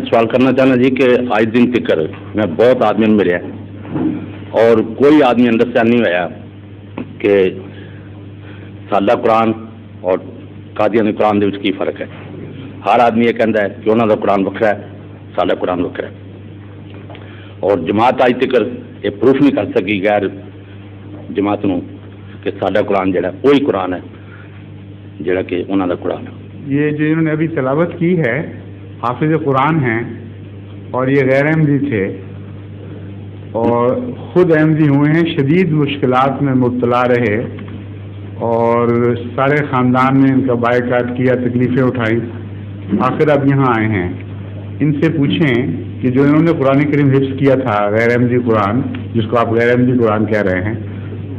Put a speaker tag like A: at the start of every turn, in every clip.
A: سوال کرنا چاہنا جی کہ آج دن تک میں بہت آدمی ملے اور کوئی آدمی انڈرسٹینڈ نہیں ہوا کہ سادہ قرآن اور قادیانی قرآن دے وچ کی فرق ہے. ہر آدمی یہ کہتا ہے کہ انہوں کا قرآن وکھرا ہے, سادہ قرآن وکھرا ہے. اور جماعت آج تک یہ پروف نہیں کر سکی غیر جماعت نو کہ سادہ قرآن جڑا وہی قرآن ہے جڑا کہ انہوں کا قرآن ہے.
B: یہ جو انہوں نے ابھی تلاوت کی ہے حافظ قرآن ہیں اور یہ غیر احمدی تھے اور خود احمدی ہوئے ہیں, شدید مشکلات میں مبتلا رہے اور سارے خاندان نے ان کا بائیکاٹ کیا, تکلیفیں اٹھائی, آخر اب یہاں آئے ہیں. ان سے پوچھیں کہ جو انہوں نے قرآن کریم حفظ کیا تھا غیر احمدی قرآن, جس کو آپ غیر احمدی قرآن کہہ رہے ہیں,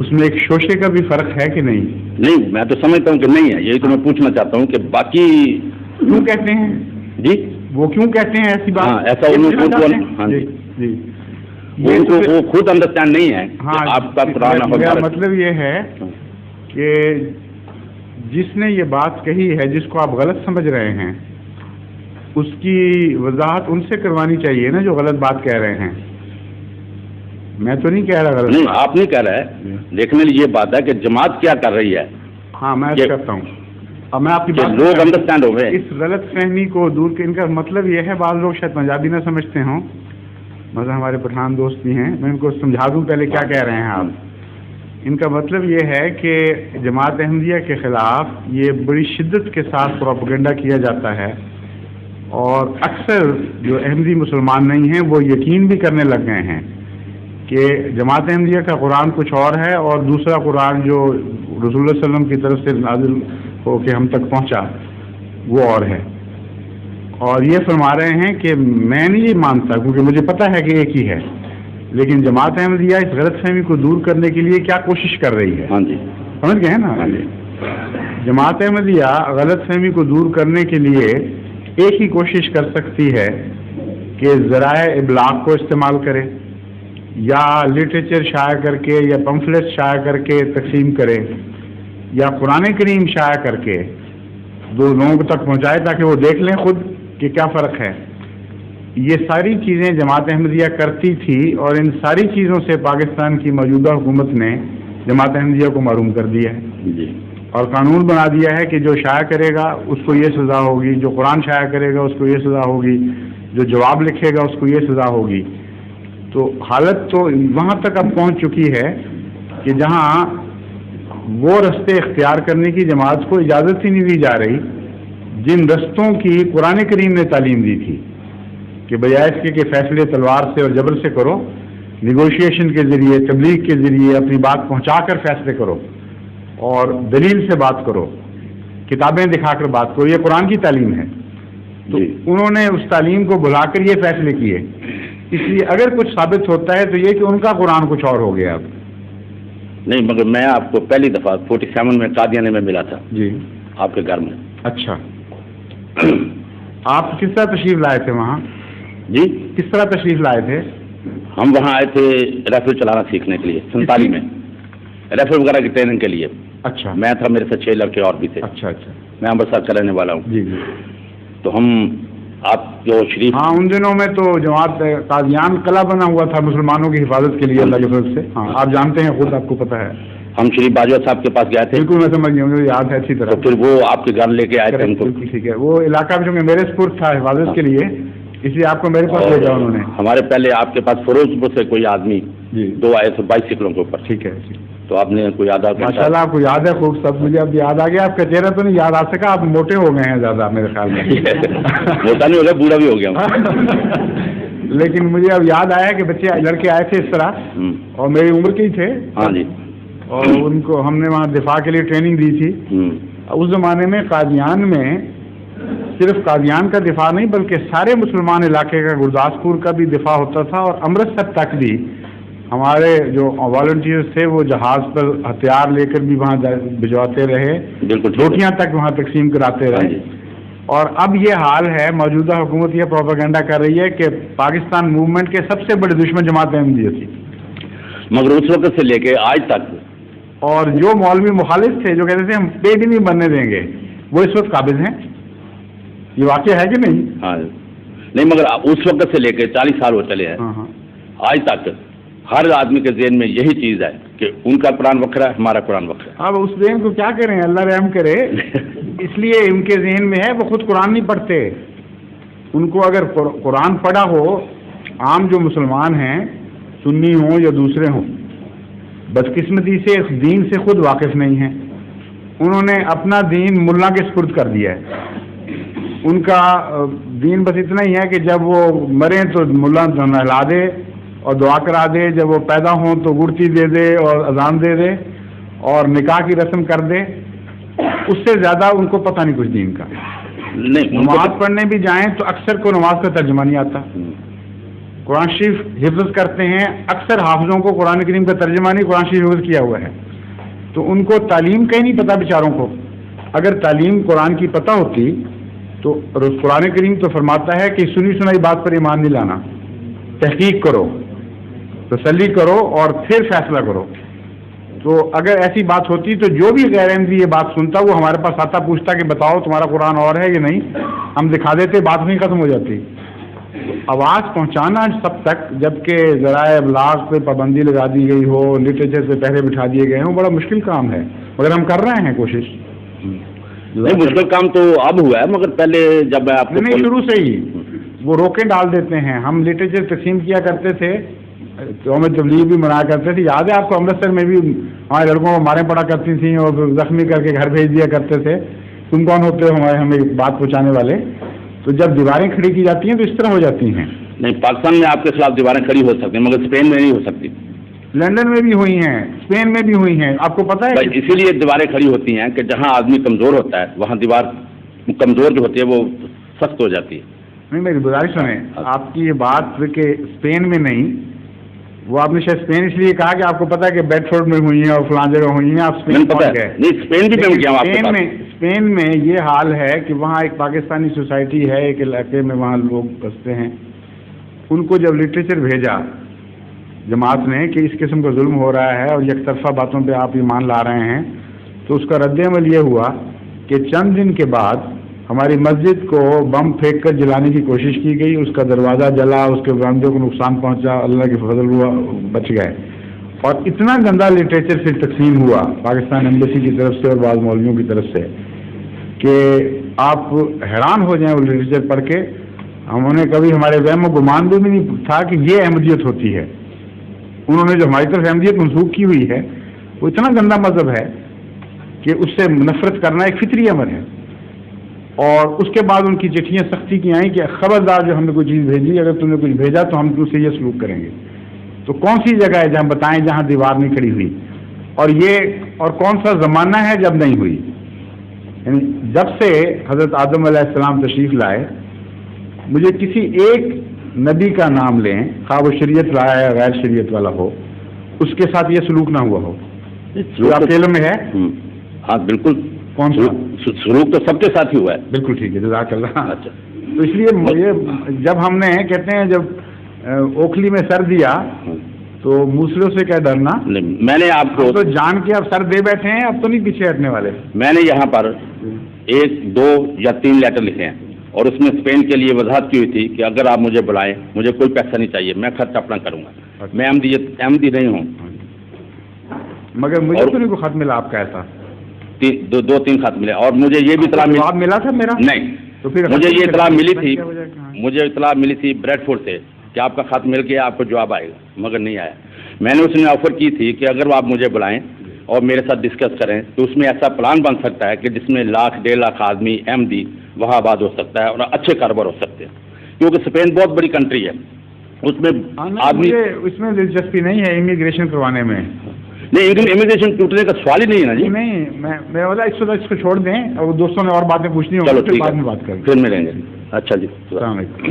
B: اس میں ایک شوشے کا بھی فرق ہے کہ نہیں؟
A: نہیں, میں تو سمجھتا ہوں کہ نہیں ہے. یہی تو میں پوچھنا چاہتا ہوں کہ باقی
B: کیوں کہتے ہیں
A: جی,
B: وہ کیوں کہتے ہیں ایسی بات؟
A: ایسا جی وہ خود انڈرسٹینڈ نہیں ہے.
B: ہاں,
A: آپ کا قرآن
B: میرا مطلب یہ ہے کہ جس نے یہ بات کہی ہے جس کو آپ غلط سمجھ رہے ہیں اس کی وضاحت ان سے کروانی چاہیے نا جو غلط بات کہہ رہے ہیں. میں تو نہیں کہہ رہا غلط.
A: نہیں, آپ نہیں کہہ رہے. دیکھنے لیے یہ بات ہے کہ جماعت کیا کر رہی ہے.
B: ہاں, میں کرتا ہوں. اب میں آپ کی بات
A: لوگ انڈرسٹینڈ ہو گئے.
B: اس غلط فہمی کو دور ان کا مطلب یہ ہے, بعض لوگ شاید پنجابی نہ سمجھتے ہوں, مثلا ہمارے پٹھان دوست بھی ہیں, میں ان کو سمجھا دوں پہلے کیا کہہ رہے ہیں آپ. ان کا مطلب یہ ہے کہ جماعت احمدیہ کے خلاف یہ بڑی شدت کے ساتھ پروپیگنڈا کیا جاتا ہے اور اکثر جو احمدی مسلمان نہیں ہیں وہ یقین بھی کرنے لگ گئے ہیں کہ جماعت احمدیہ کا قرآن کچھ اور ہے اور دوسرا قرآن جو رسول اللہ صلی اللہ علیہ وسلم کی طرف سے نازل ہو کے ہم تک پہنچا وہ اور ہے. اور یہ فرما رہے ہیں کہ میں نہیں یہ مانتا کیونکہ مجھے پتہ ہے کہ ایک ہی ہے, لیکن جماعت احمدیہ اس غلط فہمی کو دور کرنے کے لیے کیا کوشش کر رہی ہے.
A: ہاں جی,
B: سمجھ گئے نا. جماعت احمدیہ غلط فہمی کو دور کرنے کے لیے ایک ہی کوشش کر سکتی ہے کہ ذرائع ابلاغ کو استعمال کرے یا لٹریچر شائع کر کے یا پمفلیٹ شائع کر کے تقسیم کرے یا قرآن کریم شائع کر کے دو لوگوں تک پہنچائے تاکہ وہ دیکھ لیں خود کہ کیا فرق ہے. یہ ساری چیزیں جماعت احمدیہ کرتی تھی اور ان ساری چیزوں سے پاکستان کی موجودہ حکومت نے جماعت احمدیہ کو محروم کر دیا ہے اور قانون بنا دیا ہے کہ جو شائع کرے گا اس کو یہ سزا ہوگی, جو قرآن شائع کرے گا اس کو یہ سزا ہوگی, جو جواب لکھے گا اس کو یہ سزا ہوگی. تو حالت تو وہاں تک اب پہنچ چکی ہے کہ جہاں وہ رستے اختیار کرنے کی جماعت کو اجازت ہی نہیں دی جا رہی جن رستوں کی قرآن کریم نے تعلیم دی تھی کہ بجائے اس کے کہ فیصلے تلوار سے اور جبر سے کرو, نیگوشیشن کے ذریعے, تبلیغ کے ذریعے اپنی بات پہنچا کر فیصلے کرو اور دلیل سے بات کرو, کتابیں دکھا کر بات کرو. یہ قرآن کی تعلیم ہے. تو انہوں نے اس تعلیم کو بلا کر یہ فیصلے کیے. اس لیے اگر کچھ ثابت ہوتا ہے تو یہ کہ ان کا قرآن کچھ اور ہو گیا. اب
A: نہیں, مگر میں آپ کو پہلی دفعہ 47 میں قادیانے میں ملا تھا
B: جی
A: آپ کے گھر میں.
B: اچھا, آپ کس طرح تشریف لائے تھے وہاں؟
A: جی,
B: کس طرح تشریف لائے تھے؟
A: ہم وہاں آئے تھے ریفل چلانا سیکھنے کے لیے 47 میں, ریفل وغیرہ کی ٹریننگ کے لیے.
B: اچھا,
A: میں تھا, میرے ساتھ 6 لڑکے اور بھی تھے.
B: اچھا اچھا,
A: میں امرتسر کا رہنے والا ہوں.
B: جی جی.
A: تو ہم آپ جو شریف,
B: ہاں ان دنوں میں تو جماعت قادیان قلعہ بنا ہوا تھا مسلمانوں کی حفاظت کے لیے اللہ کی فضل سے. ہاں, آپ جانتے ہیں, خود آپ کو پتہ ہے.
A: ہم شریف باجوہ صاحب کے پاس گئے تھے.
B: بالکل, میں سمجھ گیا, مجھے یاد ہے اچھی طرح.
A: تو پھر وہ آپ کے گھر لے کے آئے تھے ہم کو.
B: ٹھیک ہے, وہ علاقہ چونکہ میرے سپرد تھا حفاظت کے لیے, اس لیے آپ کو میرے پاس لے جاؤ انہوں نے.
A: ہمارے پہلے آپ کے پاس فیروز پور سے کوئی آدمی
B: جی
A: 2 آئے تھے بائسیکلوں کے اوپر.
B: ٹھیک ہے,
A: تو آپ نے کوئی یاد آ گیا؟
B: ماشاء اللہ آپ کو یاد ہے خوب سب. مجھے اب یاد آ گیا. آپ کا چہرہ تو نہیں یاد آ سکا, آپ موٹے ہو گئے ہیں زیادہ میرے خیال میں.
A: موٹا نہیں ہو گیا, بوڑھا بھی ہو گیا.
B: لیکن مجھے اب یاد آیا کہ بچے لڑکے آئے تھے اس طرح اور میری عمر کے ہی تھے.
A: ہاں جی.
B: اور ان کو ہم نے وہاں دفاع کے لیے ٹریننگ دی تھی. اس زمانے میں قادیان میں صرف قادیان کا دفاع نہیں بلکہ سارے مسلمان علاقے کا, گرداسپور کا بھی دفاع ہوتا تھا اور امرتسر تک بھی ہمارے جو والنٹیئرز تھے وہ جہاز پر ہتھیار لے کر بھی وہاں بھجواتے رہے, روٹیاں تک وہاں تقسیم کراتے رہے. اور اب یہ حال ہے, موجودہ حکومت یہ پروپیگنڈا کر رہی ہے کہ پاکستان موومنٹ کے سب سے بڑے دشمن جماعت احمدیہ تھی.
A: مگر اس وقت سے لے کے آج تک,
B: اور جو مولوی مخالف تھے جو کہتے تھے ہم پیٹ نہیں بننے دیں گے, وہ اس وقت قابض ہیں. یہ واقعہ ہے کہ نہیں؟
A: ہاں, نہیں مگر اس وقت سے لے کے 40 سال ہو چلے ہیں آج تک ہر آدمی کے ذہن میں یہی چیز ہے کہ ان کا قرآن وکھرا ہے، ہمارا قرآن وکھرا ہے۔
B: اب اس ذہن کو کیا کریں، اللہ رحم کرے، اس لیے ان کے ذہن میں ہے وہ خود قرآن نہیں پڑھتے۔ ان کو اگر قرآن پڑھا ہو، عام جو مسلمان ہیں سنی ہوں یا دوسرے ہوں، بدقسمتی سے اس دین سے خود واقف نہیں ہیں۔ انہوں نے اپنا دین ملا کے سپرد کر دیا ہے۔ ان کا دین بس اتنا ہی ہے کہ جب وہ مریں تو ملا نہلا دے اور دعا کرا دے، جب وہ پیدا ہوں تو گڑتی دے دے اور اذان دے دے اور نکاح کی رسم کر دے، اس سے زیادہ ان کو پتہ نہیں کچھ دین کا۔ نماز پڑھنے بھی جائیں تو اکثر کو نماز کا ترجمہ نہیں آتا۔ قرآن شریف حفظ کرتے ہیں، اکثر حافظوں کو قرآن کریم کا ترجمہ نہیں، قرآن شریف حفظ کیا ہوا ہے، تو ان کو تعلیم کا ہی نہیں پتہ بیچاروں کو۔ اگر تعلیم قرآن کی پتہ ہوتی تو قرآن کریم تو فرماتا ہے کہ سنی سنائی بات پر ایمان نہیں لانا، تحقیق کرو، تسلی کرو اور پھر فیصلہ کرو۔ تو اگر ایسی بات ہوتی تو جو بھی غیر احمدی یہ بات سنتا وہ ہمارے پاس آتا، پوچھتا کہ بتاؤ تمہارا قرآن اور ہے یا نہیں، ہم دکھا دیتے، بات نہیں ختم ہو جاتی۔ آواز پہنچانا سب تک، جبکہ ذرائع ابلاغ پہ پابندی لگا دی گئی ہو، لٹریچر پہ پہرے بٹھا دیے گئے ہوں، بڑا مشکل کام ہے، مگر ہم کر رہے ہیں کوشش۔
A: نہیں مشکل کام تو اب ہوا ہے، مگر پہلے جب میں آپ کو
B: نہیں شروع سے ہی وہ روکیں ڈال دیتے ہیں۔ ہم لٹریچر تقسیم کیا کرتے تھے، قوم تبلیغ بھی منایا کرتے تھے، یاد ہے آپ کو امرتسر میں بھی ہمارے لڑکوں کو ماریں پڑا کرتی تھیں اور زخمی کر کے گھر بھیج دیا کرتے تھے، تم کون ہوتے ہو ہمیں بات پہنچانے والے۔ تو جب دیواریں کھڑی کی جاتی ہیں تو اس طرح ہو جاتی ہیں۔
A: نہیں پاکستان میں آپ کے خلاف دیواریں کھڑی ہو سکتی ہیں مگر اسپین میں نہیں ہو سکتی۔
B: لندن میں بھی ہوئی ہیں، اسپین میں بھی ہوئی ہیں، آپ کو پتہ ہے؟
A: اسی لیے دیواریں کھڑی ہوتی ہیں کہ جہاں آدمی کمزور ہوتا ہے وہاں دیوار کمزور جو ہوتی ہے وہ سخت ہو جاتی ہے۔
B: نہیں میری گزارش سنیں، آپ کی یہ بات کہ اسپین میں نہیں، وہ آپ نے شاید اسپین اس لیے کہا کہ آپ کو پتا ہے کہ بیڈ فورڈ میں ہوئی ہیں اور فلاں جگہ ہوئی ہیں، آپ اسپین پہنچ گئے۔
A: نہیں اسپین بھی میں گیا۔
B: اسپین میں یہ حال ہے کہ وہاں ایک پاکستانی سوسائٹی ہے، ایک علاقے میں وہاں لوگ بستے ہیں، ان کو جب لٹریچر بھیجا جماعت نے کہ اس قسم کا ظلم ہو رہا ہے اور یک طرفہ باتوں پہ آپ ایمان لا رہے ہیں، تو اس کا رد عمل یہ ہوا کہ چند دن کے بعد ہماری مسجد کو بم پھینک کر جلانے کی کوشش کی گئی، اس کا دروازہ جلا، اس کے بندوں کو نقصان پہنچا، اللہ کے فضل ہوا بچ گئے۔ اور اتنا گندا لٹریچر پھر تقسیم ہوا پاکستان ایمبیسی کی طرف سے اور بعض مولویوں کی طرف سے کہ آپ حیران ہو جائیں وہ لٹریچر پڑھ کے۔ ہم نے کبھی ہمارے وہم و گمان بھی نہیں تھا کہ یہ احمدیت ہوتی ہے۔ انہوں نے جو ہماری طرف احمدیت منسوخ کی ہوئی ہے وہ اتنا گندا مذہب ہے کہ اس سے نفرت کرنا ایک فطری امر ہے۔ اور اس کے بعد ان کی چٹھیاں سختی کی آئیں کہ خبردار جو ہم نے کوئی چیز بھیجی، اگر تم نے کچھ بھیجا تو ہم تم سے یہ سلوک کریں گے۔ تو کون سی جگہ ہے جہاں بتائیں جہاں دیوار نہیں کھڑی ہوئی، اور کون سا زمانہ ہے جب نہیں ہوئی؟ یعنی جب سے حضرت آدم علیہ السلام تشریف لائے، مجھے کسی ایک نبی کا نام لیں، خواہ وہ شریعت لایا یا غیر شریعت والا ہو، اس کے ساتھ یہ سلوک نہ ہوا ہو۔ آپ کے علم میں ہے؟
A: ہاں بالکل۔
B: کون سا
A: سلوک تو سب کے ساتھ ہی ہوا ہے۔
B: بالکل ٹھیک ہے، جزاک اللہ۔ اچھا، تو اس لیے جب ہم نے کہتے ہیں جب اوکھلی میں سر دیا تو موسلوں سے کیا ڈرنا؟
A: میں نے آپ کو
B: تو جان کے اب سر دے بیٹھے ہیں، اب تو نہیں پیچھے ہٹنے والے۔
A: میں نے یہاں پر 1 2 یا 3 لیٹر لکھے ہیں اور اس میں اسپین کے لیے وضاحت کی ہوئی تھی کہ اگر آپ مجھے بلائیں، مجھے کوئی پیسہ نہیں چاہیے، میں خرچ اپنا کروں گا، میں احمدی نہیں ہوں۔
B: مگر مجھے تو نہیں کوئی خط ملا آپ کا ایسا؟
A: 2-3 خط ملے، اور مجھے یہ بھی اطلاع
B: ملا تھا میرا؟
A: نہیں، تو پھر مجھے یہ اطلاع ملی تھی بریڈ فورڈ سے کہ آپ کا خط مل گیا، آپ کو جواب آئے گا، مگر نہیں آیا۔ میں نے اس میں آفر کی تھی کہ اگر آپ مجھے بلائیں اور میرے ساتھ ڈسکس کریں تو اس میں ایسا پلان بن سکتا ہے کہ جس میں 1,00,000-1.5 لاکھ آدمی احمدی وہاں آباد ہو سکتا ہے اور اچھے کاروبار ہو سکتے ہیں، کیونکہ اسپین بہت بڑی کنٹری ہے، اس میں آدمی
B: اس میں دلچسپی نہیں ہے امیگریشن کروانے میں۔
A: نہیں، امیگریشن ٹوٹنے کا سوال ہی نہیں ہے نا جی۔
B: نہیں، میں بولا اس کو چھوڑ دیں، اور دوستوں نے اور باتیں پوچھنی ہوں،
A: چلو ٹھیک
B: بعد
A: ہے،
B: میں بات کریں،
A: پھر ملیں گے۔ اچھا جی،
B: السلام علیکم۔